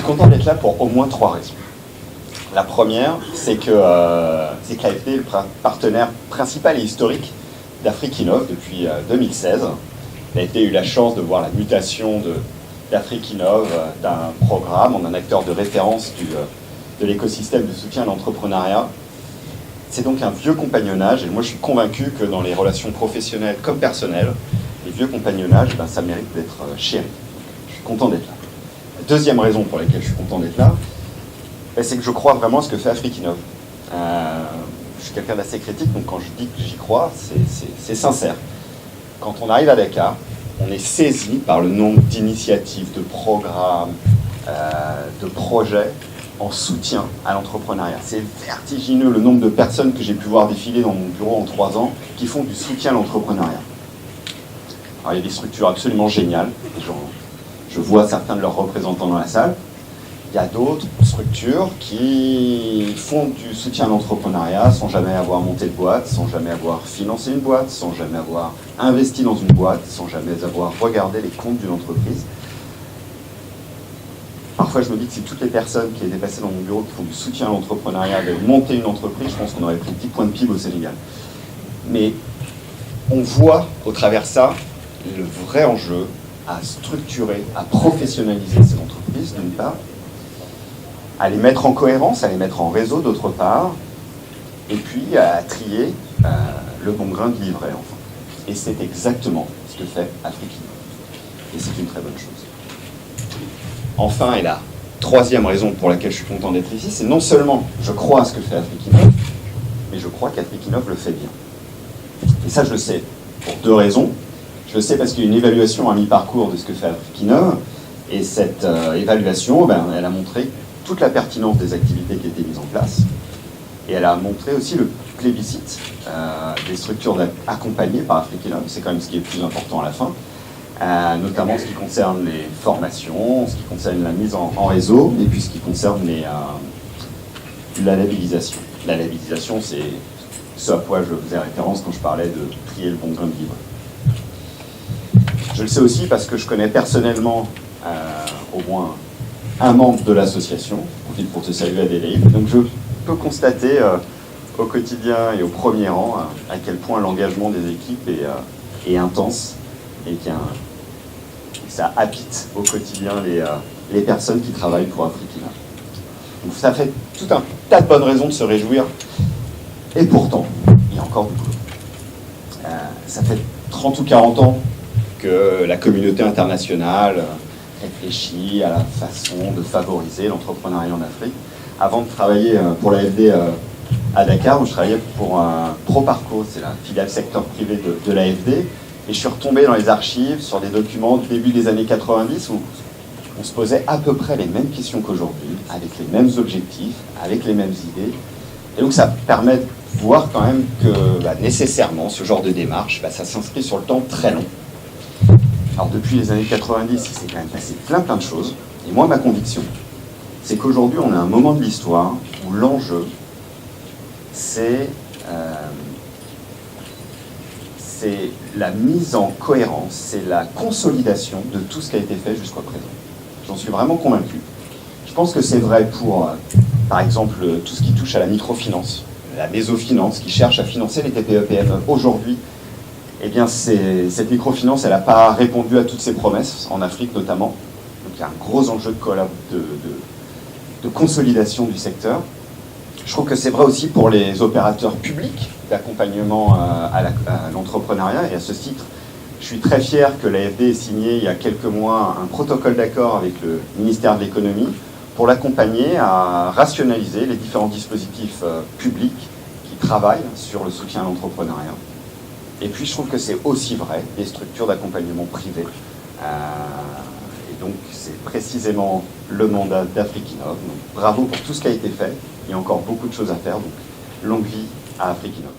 content d'être là pour au moins 3 raisons. La première, c'est que l'AFD est le partenaire principal et historique d'Afrique Innov depuis 2016. L'AFD a eu la chance de voir la mutation d'Afrique Innov, d'un programme, en un acteur de référence de l'écosystème de soutien à l'entrepreneuriat. C'est donc un vieux compagnonnage, et moi je suis convaincu que dans les relations professionnelles comme personnelles, les vieux compagnonnages, ça mérite d'être chéri. Je suis content d'être là. La deuxième raison pour laquelle je suis content d'être là, c'est que je crois vraiment à ce que fait Afrique Innov. Je suis quelqu'un d'assez critique, donc quand je dis que j'y crois, c'est sincère. Quand on arrive à Dakar, on est saisi par le nombre d'initiatives, de programmes, de projets en soutien à l'entrepreneuriat. C'est vertigineux le nombre de personnes que j'ai pu voir défiler dans mon bureau en 3 ans qui font du soutien à l'entrepreneuriat. Alors, il y a des structures absolument géniales. Je vois certains de leurs représentants dans la salle. Il y a d'autres structures qui font du soutien à l'entrepreneuriat sans jamais avoir monté de boîte, sans jamais avoir financé une boîte, sans jamais avoir investi dans une boîte, sans jamais avoir regardé les comptes d'une entreprise. Parfois, je me dis que si toutes les personnes qui étaient passées dans mon bureau qui font du soutien à l'entrepreneuriat avaient monté une entreprise, je pense qu'on aurait pris 10 points de PIB au Sénégal. Mais on voit au travers de ça le vrai enjeu à structurer, à professionnaliser ces entreprises, d'une part, à les mettre en cohérence, à les mettre en réseau, d'autre part, et puis à trier le bon grain de livret, enfin. Et c'est exactement ce que fait Afrique Innov. Et c'est une très bonne chose. Enfin, et la troisième raison pour laquelle je suis content d'être ici, c'est non seulement je crois à ce que fait Afrique Innov, mais je crois qu'Afrique Innov le fait bien. Et ça, je le sais pour 2 raisons. Je le sais parce qu'il y a une évaluation à mi-parcours de ce que fait Afrique Innov, et cette évaluation, elle a montré toute la pertinence des activités qui étaient mises en place, et elle a montré aussi le plébiscite des structures accompagnées par Afrique Innov. C'est quand même ce qui est le plus important à la fin. Notamment ce qui concerne les formations, ce qui concerne la mise en réseau, et puis ce qui concerne la labellisation. La labellisation, c'est ce à quoi je faisais référence quand je parlais de trier le bon grain de livret. Je le sais aussi parce que je connais personnellement au moins un membre de l'association, pour te saluer Adélaïde. Donc je peux constater au quotidien et au premier rang à quel point l'engagement des équipes est intense, et ça habite au quotidien les personnes qui travaillent pour Afrique Innov. Donc ça fait tout un tas de bonnes raisons de se réjouir, et pourtant, il y a encore du boulot. Ça fait 30 ou 40 ans que la communauté internationale réfléchit à la façon de favoriser l'entrepreneuriat en Afrique. Avant de travailler pour l'AFD à Dakar, où je travaillais pour ProParco, c'est la filiale secteur privé de l'AFD, et je suis retombé dans les archives sur des documents du début des années 90 où on se posait à peu près les mêmes questions qu'aujourd'hui, avec les mêmes objectifs, avec les mêmes idées. Et donc ça permet de voir quand même que nécessairement ce genre de démarche, ça s'inscrit sur le temps très long. Alors depuis les années 90, il s'est quand même passé plein de choses. Et moi, ma conviction, c'est qu'aujourd'hui, on a un moment de l'histoire où l'enjeu, c'est la mise en cohérence, c'est la consolidation de tout ce qui a été fait jusqu'à présent. J'en suis vraiment convaincu. Je pense que c'est vrai pour, par exemple, tout ce qui touche à la microfinance, la mésofinance, qui cherche à financer les TPE-PME. Aujourd'hui, eh bien, cette microfinance, elle n'a pas répondu à toutes ses promesses, en Afrique notamment. Donc il y a un gros enjeu de consolidation du secteur. Je trouve que c'est vrai aussi pour les opérateurs publics d'accompagnement à l'entrepreneuriat. Et à ce titre, je suis très fier que l'AFD ait signé il y a quelques mois un protocole d'accord avec le ministère de l'économie pour l'accompagner à rationaliser les différents dispositifs publics qui travaillent sur le soutien à l'entrepreneuriat. Et puis je trouve que c'est aussi vrai des structures d'accompagnement privées. Et donc c'est précisément le mandat d'Afrique Innov. Donc bravo pour tout ce qui a été fait. Il y a encore beaucoup de choses à faire. Donc longue vie à Afrique Innov.